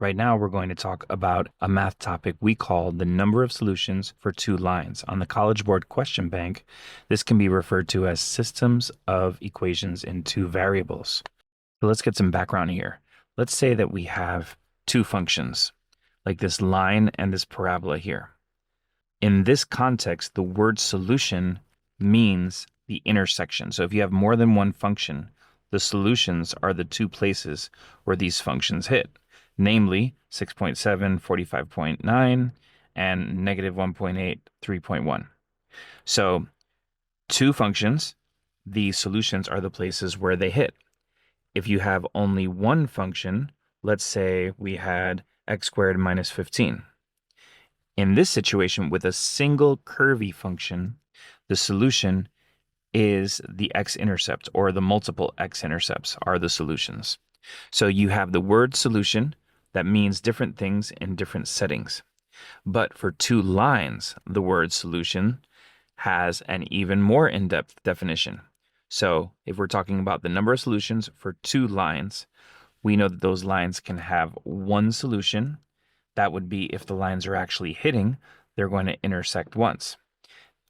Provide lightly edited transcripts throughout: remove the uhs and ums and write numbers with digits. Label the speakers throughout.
Speaker 1: Right now, we're going to talk about a math topic we call the number of solutions for two lines. On the College Board Question Bank, this can be referred to as systems of equations in two variables. So let's get some background here. Let's say that we have two functions, like this line and this parabola here. In this context, the word solution means the intersection. So if you have more than one function, the solutions are the two places where these functions hit, namely 6.7, 45.9, and negative 1.8, 3.1. So two functions, the solutions are the places where they hit. If you have only one function, let's say we had x squared minus 15. In this situation, with a single curvy function, the solution is the x-intercept, or the multiple x-intercepts are the solutions. So you have the word solution that means different things in different settings. But for two lines, the word solution has an even more in-depth definition. So if we're talking about the number of solutions for two lines, we know that those lines can have one solution. That would be if the lines are actually hitting, they're going to intersect once.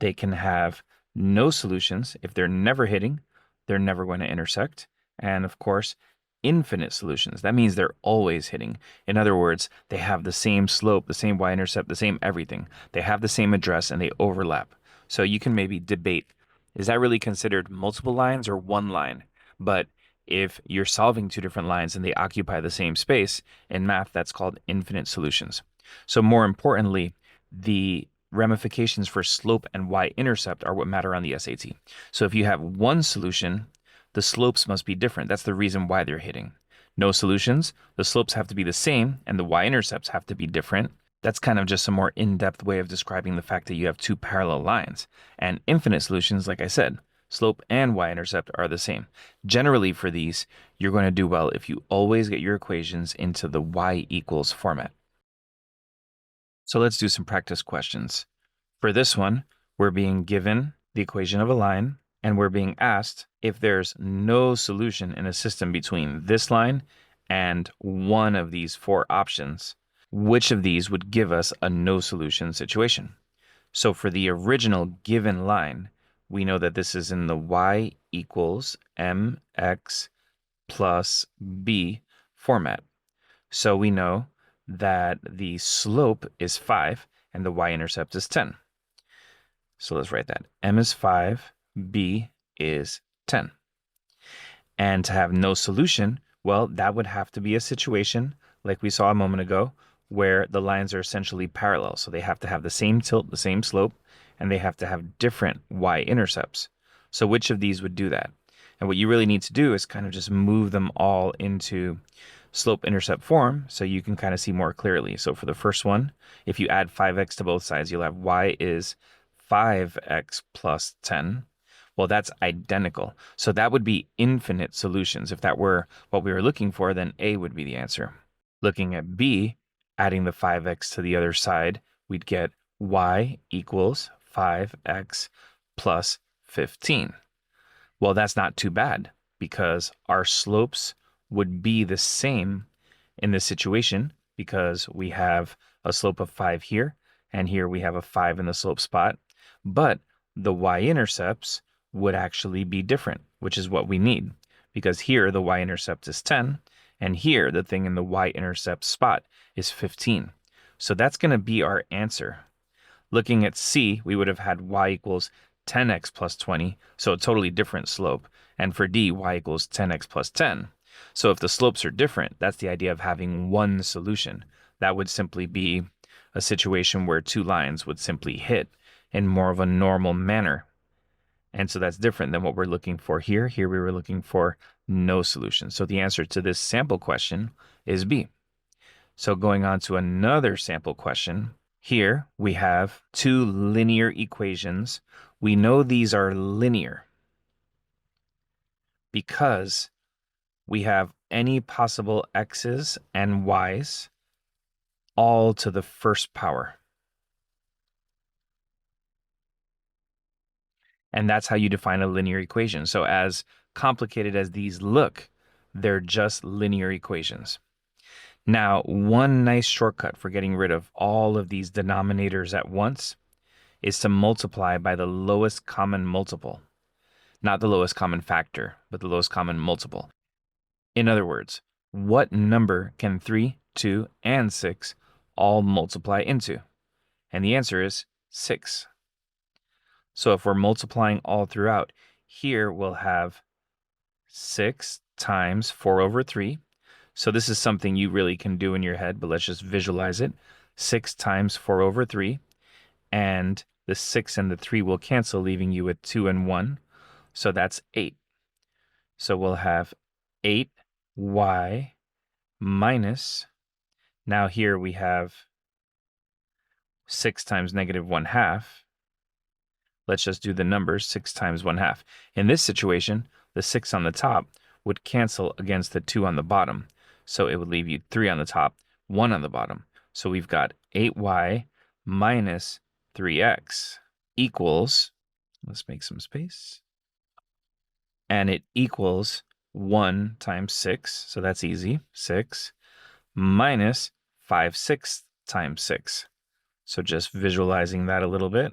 Speaker 1: They can have no solutions. If they're never hitting, they're never going to intersect. And of course, infinite solutions. That means they're always hitting. In other words, they have the same slope, the same y-intercept, the same everything. They have the same address and they overlap. So you can maybe debate, is that really considered multiple lines or one line? But if you're solving two different lines and they occupy the same space, in math, that's called infinite solutions. So more importantly, the ramifications for slope and y-intercept are what matter on the SAT. So if you have one solution, the slopes must be different. That's the reason why they're hitting. No solutions, the slopes have to be the same and the y-intercepts have to be different. That's kind of just a more in-depth way of describing the fact that you have two parallel lines. And infinite solutions, like I said, slope and y-intercept are the same. Generally for these, you're going to do well if you always get your equations into the y equals format. So let's do some practice questions. For this one, we're being given the equation of a line, and we're being asked if there's no solution in a system between this line and one of these four options, which of these would give us a no solution situation? So for the original given line, we know that this is in the y equals mx plus b format. So we know that the slope is 5 and the y-intercept is 10. So let's write that. M is 5, B is 10. And to have no solution, well, that would have to be a situation, like we saw a moment ago, where the lines are essentially parallel. So they have to have the same tilt, the same slope, and they have to have different y-intercepts. So which of these would do that? And what you really need to do is kind of just move them all into slope-intercept form so you can kind of see more clearly. So for the first one, if you add 5x to both sides, you'll have y is 5x plus 10. Well, that's identical. So that would be infinite solutions. If that were what we were looking for, then A would be the answer. Looking at B, adding the 5x to the other side, we'd get y equals 5x plus 15. Well, that's not too bad because our slopes would be the same in this situation because we have a slope of 5 here, and here we have a 5 in the slope spot. But the y-intercepts would actually be different, which is what we need, because here the y-intercept is 10, and here the thing in the y-intercept spot is 15. So that's going to be our answer. Looking at C, we would have had y equals 10x plus 20, so a totally different slope. And for D, y equals 10x plus 10. So if the slopes are different, that's the idea of having one solution. That would simply be a situation where two lines would simply hit in more of a normal manner. And so that's different than what we're looking for here. Here we were looking for no solution. So the answer to this sample question is B. So going on to another sample question, here we have two linear equations. We know these are linear because we have any possible x's and y's all to the first power. And that's how you define a linear equation. So as complicated as these look, they're just linear equations. Now, one nice shortcut for getting rid of all of these denominators at once is to multiply by the lowest common multiple. Not the lowest common factor, but the lowest common multiple. In other words, what number can 3, 2, and 6 all multiply into? And the answer is 6. So if we're multiplying all throughout, here we'll have 6 times 4 over 3. So this is something you really can do in your head, but let's just visualize it. 6 times 4 over 3, and the 6 and the 3 will cancel, leaving you with 2 and 1. So that's 8. So we'll have 8y minus, now here we have 6 times negative 1/2. Let's just do the numbers, 6 times 1/2. In this situation, the 6 on the top would cancel against the 2 on the bottom. So it would leave you 3 on the top, 1 on the bottom. So we've got 8y minus 3x equals, let's make some space, and it equals 1 times 6, so that's easy, 6, minus 5/6 times 6. So just visualizing that a little bit.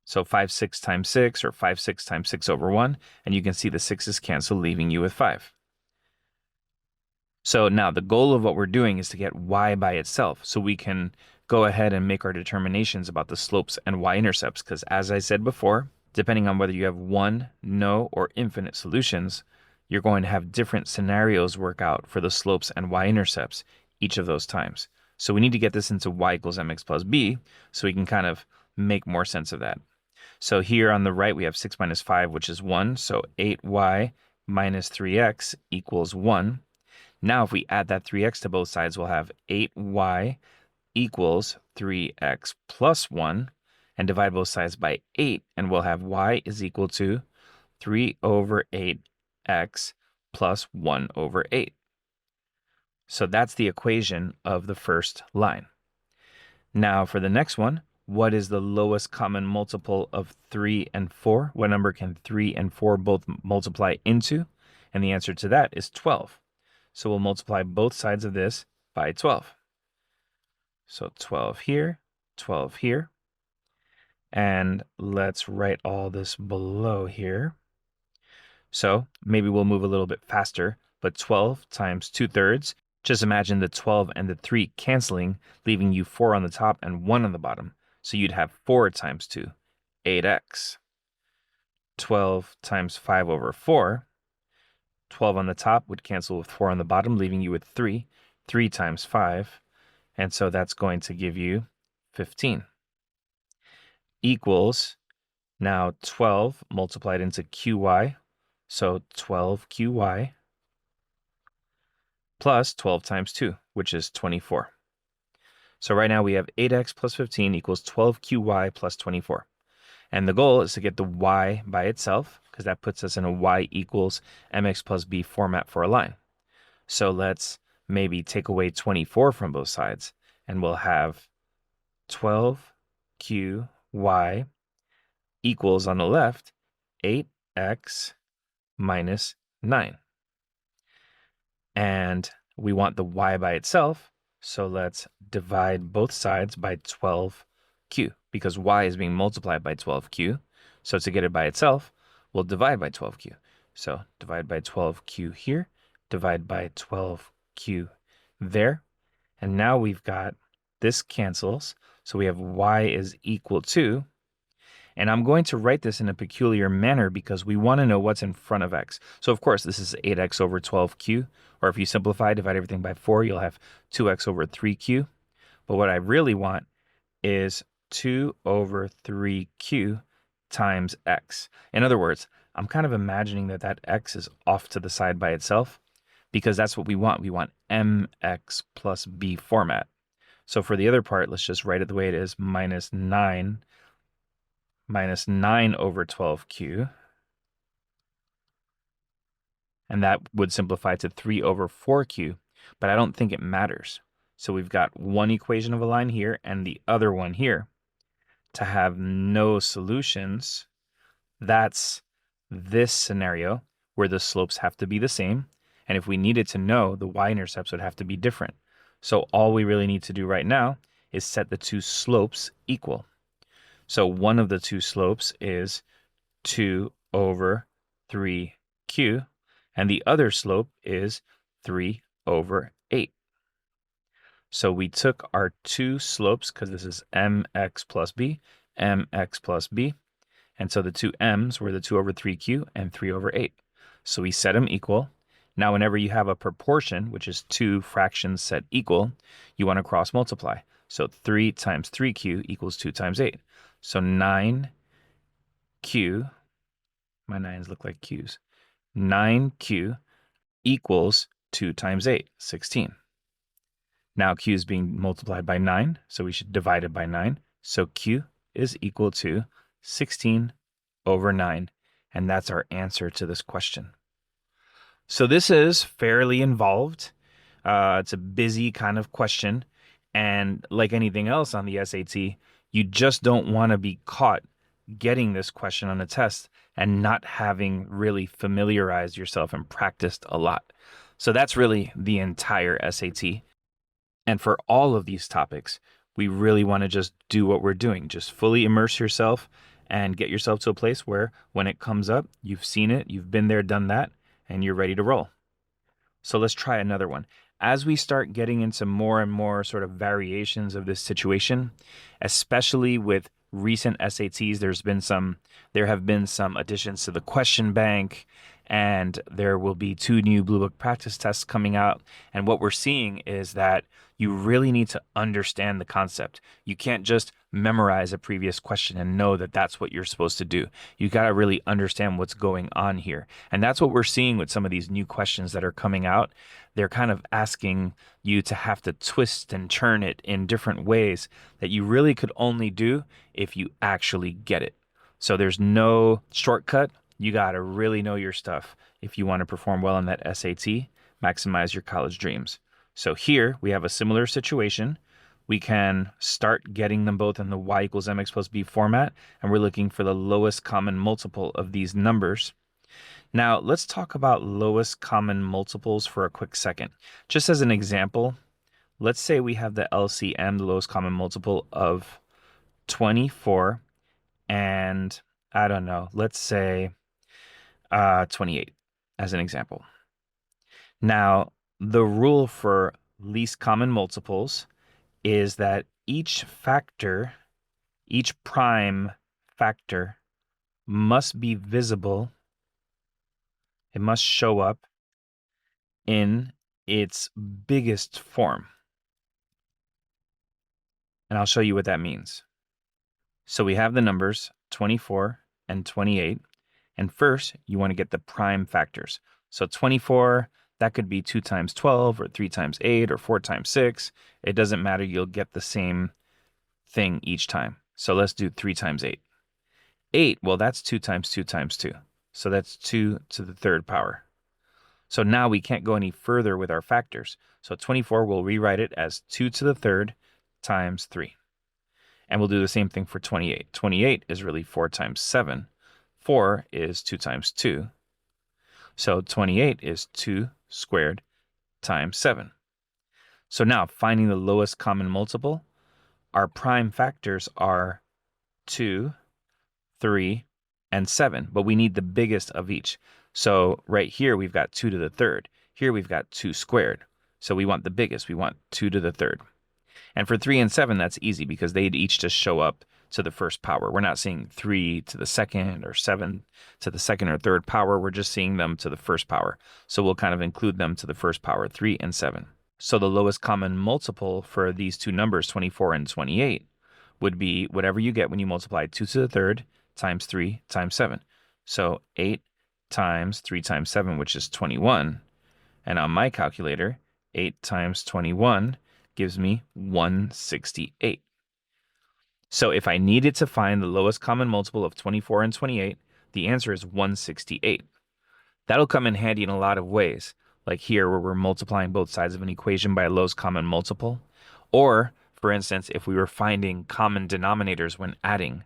Speaker 1: So 5/6 times 6, or 5/6 times 6 over 1, and you can see the 6's cancel, leaving you with 5. So now the goal of what we're doing is to get y by itself, so we can go ahead and make our determinations about the slopes and y-intercepts, because as I said before, depending on whether you have one, no, or infinite solutions, you're going to have different scenarios work out for the slopes and y-intercepts each of those times. So we need to get this into y equals mx plus b, so we can kind of make more sense of that. So here on the right, we have 6 minus 5, which is 1. So 8y minus 3x equals 1. Now, if we add that 3x to both sides, we'll have 8y equals 3x plus 1. And divide both sides by 8, and we'll have y is equal to 3 over 8x plus 1 over 8. So that's the equation of the first line. Now, for the next one, what is the lowest common multiple of 3 and 4? What number can 3 and 4 both multiply into? And the answer to that is 12. So we'll multiply both sides of this by 12. So 12 here, 12 here. And let's write all this below here. So maybe we'll move a little bit faster, but 12 times 2/3. Just imagine the 12 and the 3 canceling, leaving you 4 on the top and 1 on the bottom. So you'd have 4 times 2, 8x. 12 times 5 over 4. 12 on the top would cancel with 4 on the bottom, leaving you with 3. 3 times 5. And so that's going to give you 15. Equals, now 12 multiplied into qy. So 12qy plus 12 times 2, which is 24. So right now we have 8x plus 15 equals 12qy plus 24. And the goal is to get the y by itself, because that puts us in a y equals mx plus b format for a line. So let's maybe take away 24 from both sides, and we'll have 12qy equals, on the left, 8x minus 9. And we want the y by itself, so let's divide both sides by 12q, because y is being multiplied by 12q. So to get it by itself, we'll divide by 12q. So divide by 12q here, divide by 12q there. And now we've got, this cancels, so we have y is equal to, and I'm going to write this in a peculiar manner because we want to know what's in front of x. So of course, this is 8x over 12q, or if you simplify, divide everything by 4, you'll have 2x over 3q. But what I really want is 2 over 3q times x. In other words, I'm kind of imagining that that x is off to the side by itself, because that's what we want. We want mx plus b format. So for the other part, let's just write it the way it is, minus 9 over 12q. And that would simplify to 3 over 4q, but I don't think it matters. So we've got one equation of a line here and the other one here. To have no solutions, that's this scenario where the slopes have to be the same And if we needed to know, the y-intercepts would have to be different. So all we really need to do right now is set the two slopes equal. So one of the two slopes is 2 over 3q, and the other slope is 3 over 8. So we took our two slopes, because this is mx plus b, mx plus b, and so the two m's were the 2 over 3q and 3 over 8. So we set them equal. Now, whenever you have a proportion, which is two fractions set equal, you want to cross multiply. So 3 times 3q equals 2 times 8. So 9q, my 9s look like q's, 9q equals 2 times 8, 16. Now q is being multiplied by 9, so we should divide it by 9. So q is equal to 16 over 9, and that's our answer to this question. So this is fairly involved. It's a busy kind of question, and like anything else on the SAT, you just don't want to be caught getting this question on a test and not having really familiarized yourself and practiced a lot. So that's really the entire SAT. And for all of these topics, we really want to just do what we're doing. Just fully immerse yourself and get yourself to a place where when it comes up, you've seen it, you've been there, done that, and you're ready to roll. So let's try another one. As we start getting into more and more sort of variations of this situation, especially with recent SATs, there have been some additions to the question bank, and there will be 2 new Blue Book practice tests coming out. And what we're seeing is that you really need to understand the concept. You can't just memorize a previous question and know that that's what you're supposed to do. You got to really understand what's going on here. And that's what we're seeing with some of these new questions that are coming out. They're kind of asking you to have to twist and turn it in different ways that you really could only do if you actually get it. So there's no shortcut. You got to really know your stuff if you want to perform well on that SAT, maximize your college dreams. So here we have a similar situation. We can start getting them both in the y equals mx plus b format, and we're looking for the lowest common multiple of these numbers. Now, let's talk about lowest common multiples for a quick second. Just as an example, let's say we have the LCM, the lowest common multiple of 24, and I don't know, let's say 28 as an example. Now, the rule for least common multiples is that each prime factor must be visible. It must show up in its biggest form. And I'll show you what that means. So we have the numbers 24 and 28. And first, you want to get the prime factors. So 24, that could be 2 times 12 or 3 times 8 or 4 times 6. It doesn't matter. You'll get the same thing each time. So let's do 3 times 8. 8, well, that's 2 times 2 times 2. So that's 2 to the third power. So now we can't go any further with our factors. So 24, we'll rewrite it as 2 to the third times 3. And we'll do the same thing for 28. 28 is really 4 times 7. 4 is 2 times 2. So 28 is 2 squared times 7. So now, finding the lowest common multiple, our prime factors are 2, 3, and 7, but we need the biggest of each. So right here, we've got 2 to the third. Here, we've got 2 squared. So we want the biggest. We want 2 to the third. And for 3 and 7, that's easy because they'd each just show up to the first power. We're not seeing 3 to the second or 7 to the second or third power. We're just seeing them to the first power. So we'll kind of include them to the first power, 3 and 7. So the lowest common multiple for these two numbers, 24 and 28, would be whatever you get when you multiply 2 to the third times 3 times 7. So 8 times 3 times 7, which is 21. And on my calculator, 8 times 21 gives me 168. So if I needed to find the lowest common multiple of 24 and 28, the answer is 168. That'll come in handy in a lot of ways, like here where we're multiplying both sides of an equation by a lowest common multiple. Or, for instance, if we were finding common denominators when adding.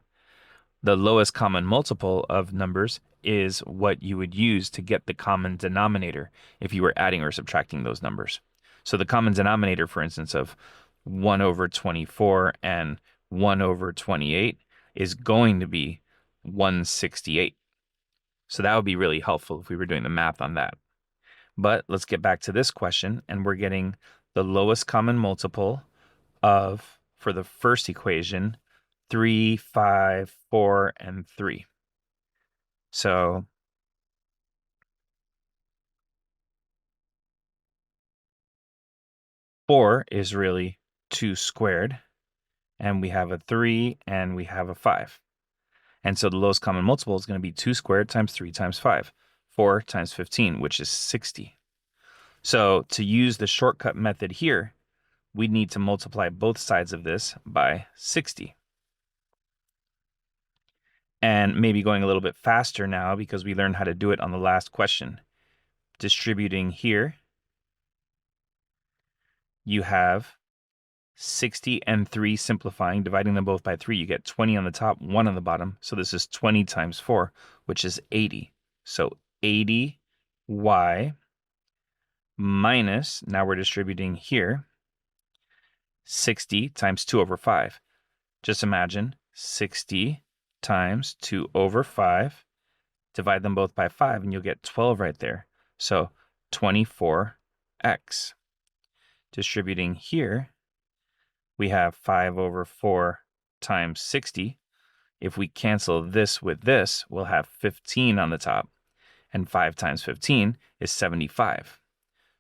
Speaker 1: The lowest common multiple of numbers is what you would use to get the common denominator if you were adding or subtracting those numbers. So the common denominator, for instance, of 1 over 24 and 1 over 28 is going to be 168. So that would be really helpful if we were doing the math on that. But let's get back to this question, and we're getting the lowest common multiple of, for the first equation, 3, 5, 4, and 3. So 4 is really 2 squared, and we have a 3, and we have a 5. And so the lowest common multiple is going to be 2 squared times 3 times 5, 4 times 15, which is 60. So to use the shortcut method here, we need to multiply both sides of this by 60. And maybe going a little bit faster now because we learned how to do it on the last question. Distributing here, you have 60 and 3 simplifying, dividing them both by 3, you get 20 on the top, 1 on the bottom. So this is 20 times 4, which is 80. So 80y minus, now we're distributing here, 60 times 2 over 5. Just imagine 60 times 2 over 5. Divide them both by 5, and you'll get 12 right there. So 24x. Distributing here, we have 5 over 4 times 60. If we cancel this with this, we'll have 15 on the top. And 5 times 15 is 75.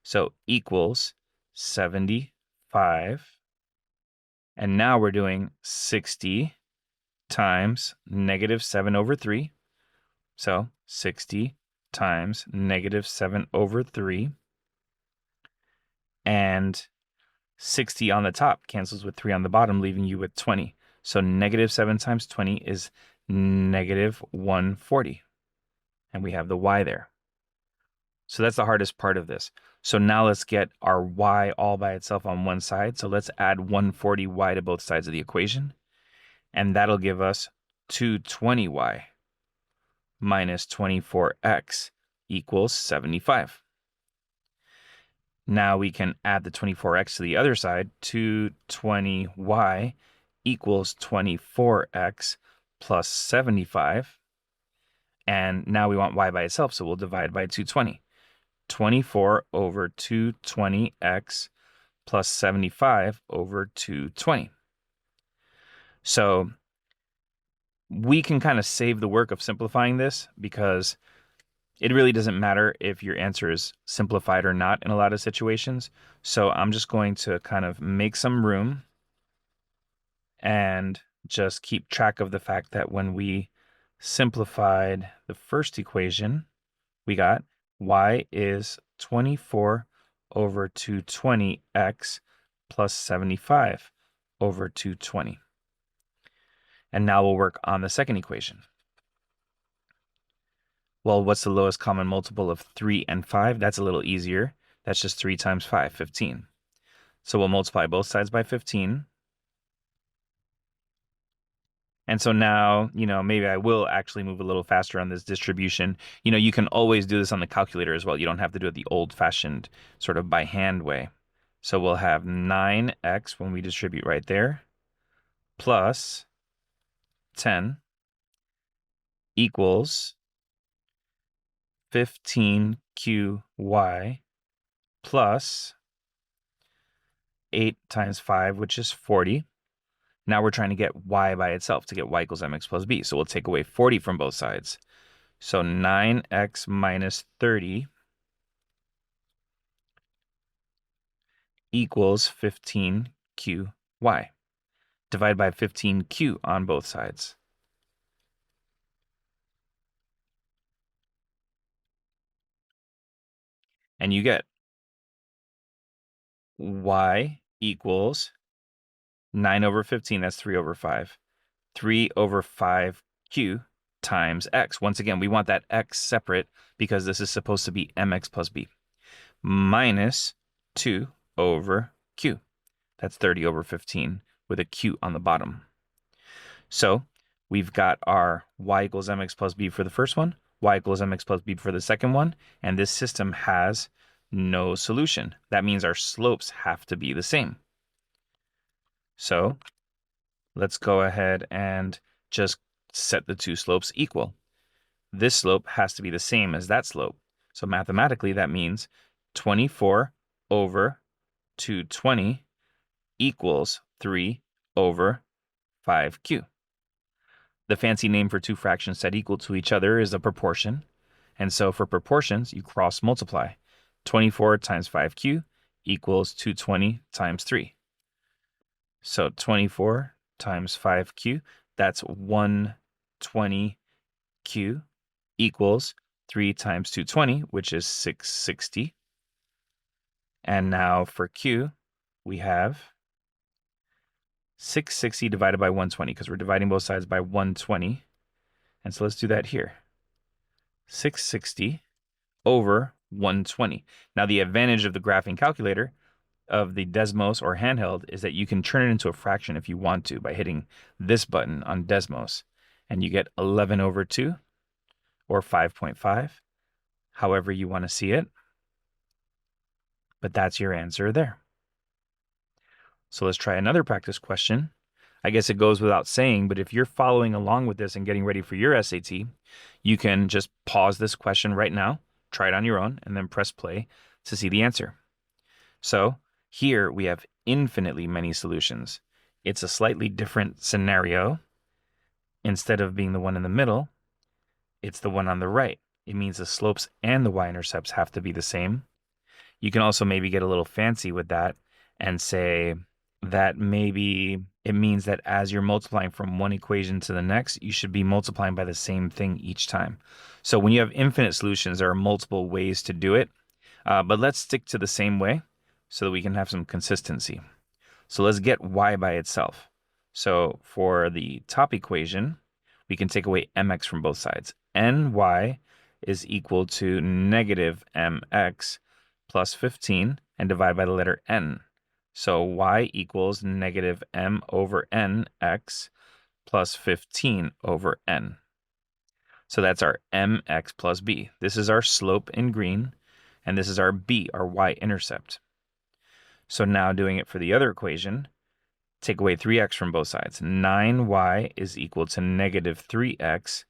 Speaker 1: So equals 75. And now we're doing 60 times negative 7 over 3. So 60 times negative 7 over 3. And 60 on the top cancels with 3 on the bottom, leaving you with 20. So negative 7 times 20 is negative 140. And we have the y there. So that's the hardest part of this. So now let's get our y all by itself on one side. So let's add 140y to both sides of the equation. And that'll give us 220y minus 24x equals 75. Now we can add the 24x to the other side. 220y equals 24x plus 75. And now we want y by itself, so we'll divide by 220. 24 over 220x plus 75 over 220. So we can kind of save the work of simplifying this because it really doesn't matter if your answer is simplified or not in a lot of situations. So I'm just going to kind of make some room and just keep track of the fact that when we simplified the first equation, we got y is 24 over 220x plus 75 over 220. And now we'll work on the second equation. Well, what's the lowest common multiple of 3 and 5? That's a little easier. That's just 3 times 5, 15. So we'll multiply both sides by 15. And so now, maybe I will actually move a little faster on this distribution. You can always do this on the calculator as well. You don't have to do it the old-fashioned sort of by hand way. So we'll have 9x when we distribute right there, plus 10 equals 15qy plus 8 times 5, which is 40. Now we're trying to get y by itself, to get y equals mx plus b. So we'll take away 40 from both sides. So 9x minus 30 equals 15qy. Divide by 15q on both sides. And you get y equals 9 over 15, that's 3 over 5. 3 over 5q times x. Once again, we want that x separate because this is supposed to be mx plus b. Minus 2 over q. That's 30 over 15 with a q on the bottom. So we've got our y equals mx plus b for the first one, y equals mx plus b for the second one, and this system has no solution. That means our slopes have to be the same. So let's go ahead and just set the two slopes equal. This slope has to be the same as that slope. So mathematically, that means 24 over 220 equals 3 over 5q. The fancy name for two fractions set equal to each other is a proportion. And so for proportions, you cross multiply. 24 times 5q equals 220 times 3. So 24 times 5q, that's 120q equals 3 times 220, which is 660. And now for q, we have 660 divided by 120, because we're dividing both sides by 120. And so let's do that here. 660 over 120. Now the advantage of the graphing calculator of the Desmos or handheld is that you can turn it into a fraction if you want to by hitting this button on Desmos. And you get 11 over 2 or 5.5, however you want to see it. But that's your answer there. So let's try another practice question. I guess it goes without saying, but if you're following along with this and getting ready for your SAT, you can just pause this question right now, try it on your own, and then press play to see the answer. So here we have infinitely many solutions. It's a slightly different scenario. Instead of being the one in the middle, it's the one on the right. It means the slopes and the y-intercepts have to be the same. You can also maybe get a little fancy with that and say that maybe it means that as you're multiplying from one equation to the next, you should be multiplying by the same thing each time. So when you have infinite solutions, there are multiple ways to do it, but let's stick to the same way so that we can have some consistency. So let's get y by itself. So for the top equation, we can take away mx from both sides. ny is equal to negative mx plus 15 and divide by the letter n. So y equals negative m over n x plus 15 over n. So that's our mx plus b. This is our slope in green, and this is our b, our y-intercept. So now doing it for the other equation, take away 3x from both sides. 9y is equal to negative 3x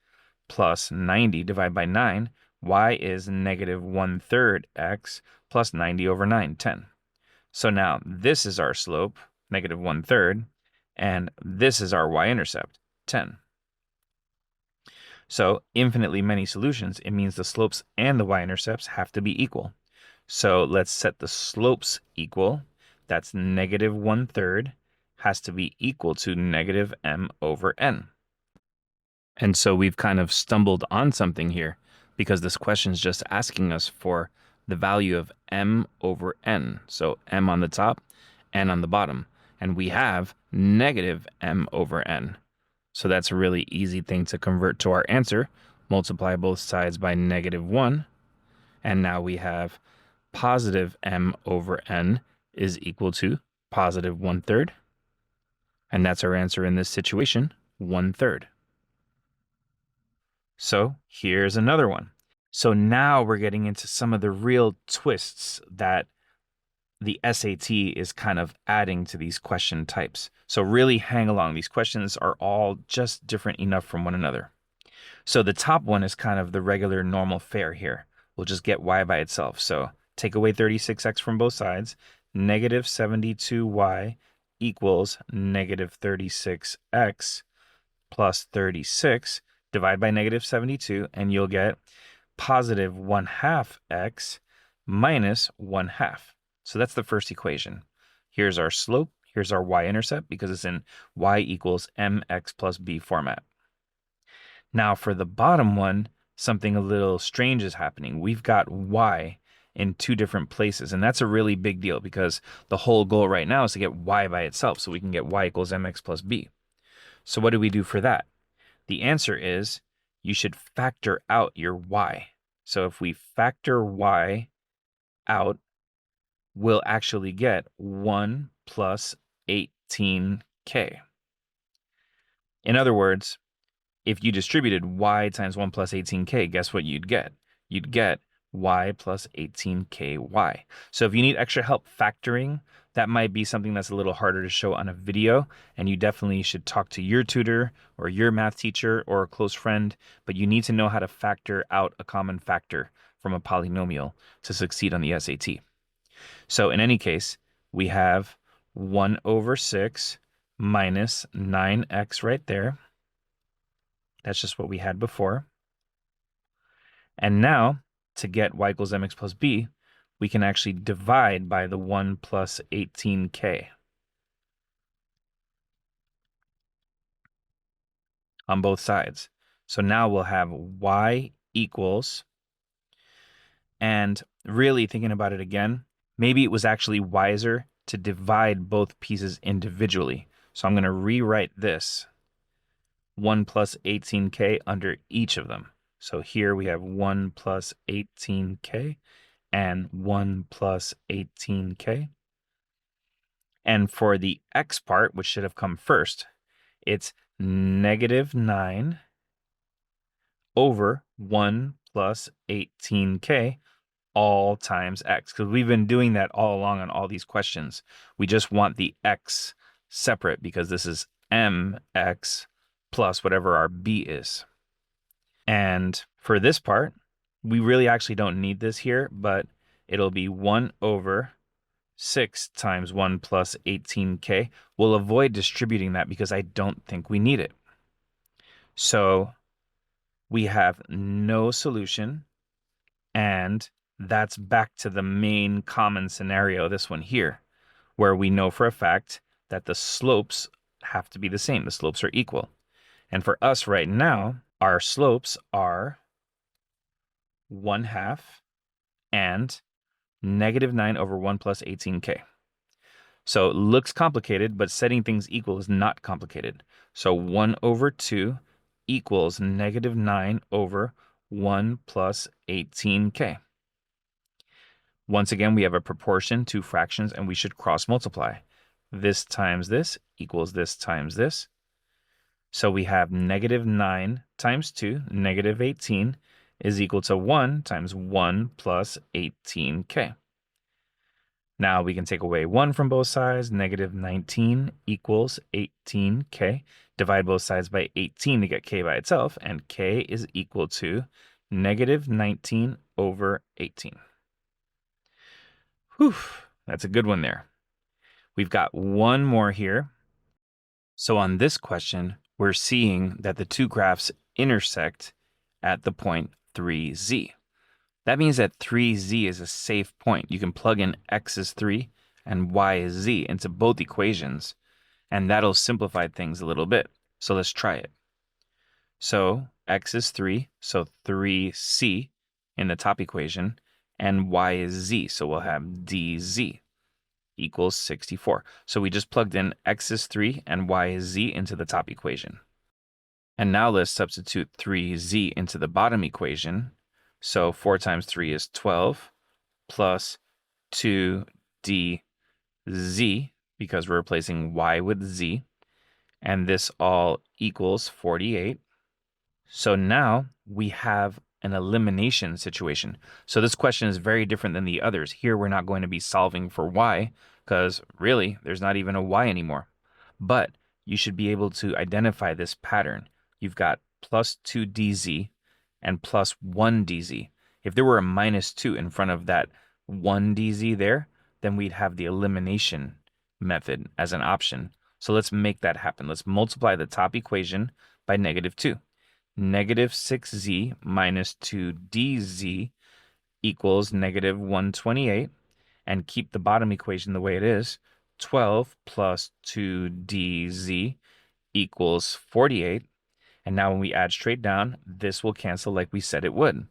Speaker 1: plus 90 divided by 9. Y is negative 1/3 x plus 90 over 9, 10. So now this is our slope, negative 1/3, and this is our y-intercept, 10. So infinitely many solutions, it means the slopes and the y-intercepts have to be equal. So let's set the slopes equal. That's negative 1/3 has to be equal to negative m over n. And so we've kind of stumbled on something here because this question is just asking us for the value of m over n. So m on the top, n on the bottom. And we have negative m over n. So that's a really easy thing to convert to our answer. Multiply both sides by negative 1. And now we have positive m over n is equal to positive 1/3. And that's our answer in this situation, 1/3. So here's another one. So now we're getting into some of the real twists that the SAT is kind of adding to these question types. So really hang along. These questions are all just different enough from one another. So the top one is kind of the regular normal fare here. We'll just get y by itself. So take away 36x from both sides. Negative 72y equals negative 36x plus 36. Divide by negative 72, and you'll get positive 1/2 x minus 1/2. So that's the first equation. Here's our slope. Here's our y-intercept because it's in y equals mx plus b format. Now for the bottom one, something a little strange is happening. We've got y in two different places, and that's a really big deal because the whole goal right now is to get y by itself so we can get y equals mx plus b. So what do we do for that? The answer is you should factor out your y. So if we factor y out, we'll actually get 1 plus 18k. In other words, if you distributed y times 1 plus 18k, guess what you'd get? You'd get y plus 18ky. So if you need extra help factoring, that might be something that's a little harder to show on a video, and you definitely should talk to your tutor or your math teacher or a close friend, but you need to know how to factor out a common factor from a polynomial to succeed on the SAT. So in any case, we have 1 over 6 minus 9x right there. That's just what we had before. And now, to get y equals mx plus b, we can actually divide by the 1 plus 18k on both sides. So now we'll have y equals, and really thinking about it again, maybe it was actually wiser to divide both pieces individually. So I'm going to rewrite this 1 plus 18k under each of them. So here we have 1 plus 18k and 1 plus 18k. And for the x part, which should have come first, it's negative 9 over 1 plus 18k all times x, because we've been doing that all along on all these questions. We just want the x separate because this is mx plus whatever our b is. And for this part, we really actually don't need this here, but it'll be 1 over 6 times 1 plus 18k. We'll avoid distributing that because I don't think we need it. So we have no solution, and that's back to the main common scenario, this one here, where we know for a fact that the slopes have to be the same. The slopes are equal. And for us right now, our slopes are 1/2 and negative 9 over 1 plus 18k. So it looks complicated, but setting things equal is not complicated. So 1 over 2 equals negative 9 over 1 plus 18k. Once again, we have a proportion, two fractions, and we should cross multiply. This times this equals this times this. So we have negative 9 times 2, negative 18, is equal to 1 times 1 plus 18k. Now we can take away 1 from both sides. Negative 19 equals 18k. Divide both sides by 18 to get k by itself, and k is equal to negative 19 over 18. Whew, that's a good one there. We've got one more here. So on this question, we're seeing that the two graphs intersect at the point 3z. That means that 3z is a safe point. You can plug in x is 3 and y is z into both equations, and that'll simplify things a little bit. So let's try it. So x is 3, so 3c in the top equation, and y is z, so we'll have dz equals 64. So we just plugged in x is 3 and y is z into the top equation. And now let's substitute 3z into the bottom equation. So 4 times 3 is 12 plus 2dz, because we're replacing y with z. And this all equals 48. So now we have an elimination situation. So this question is very different than the others. Here we're not going to be solving for y because really there's not even a y anymore. But you should be able to identify this pattern. You've got plus 2dz and plus 1dz. If there were a minus 2 in front of that 1dz there, then we'd have the elimination method as an option. So let's make that happen. Let's multiply the top equation by negative 2. Negative 6z minus 2dz equals negative 128, and keep the bottom equation the way it is. 12 plus 2dz equals 48. And now when we add straight down, this will cancel like we said it would.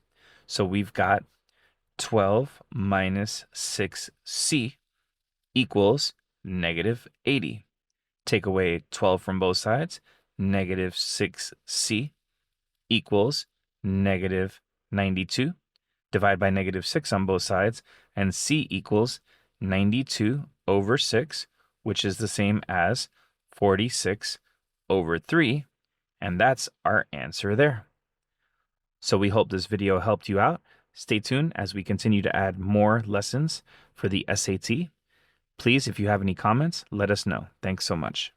Speaker 1: So we've got 12 minus 6c equals negative 80. Take away 12 from both sides. Negative 6c equals negative 92. Divide by negative 6 on both sides, and c equals 92 over 6, which is the same as 46 over 3. And that's our answer there. So we hope this video helped you out. Stay tuned as we continue to add more lessons for the SAT. Please, if you have any comments, let us know. Thanks so much.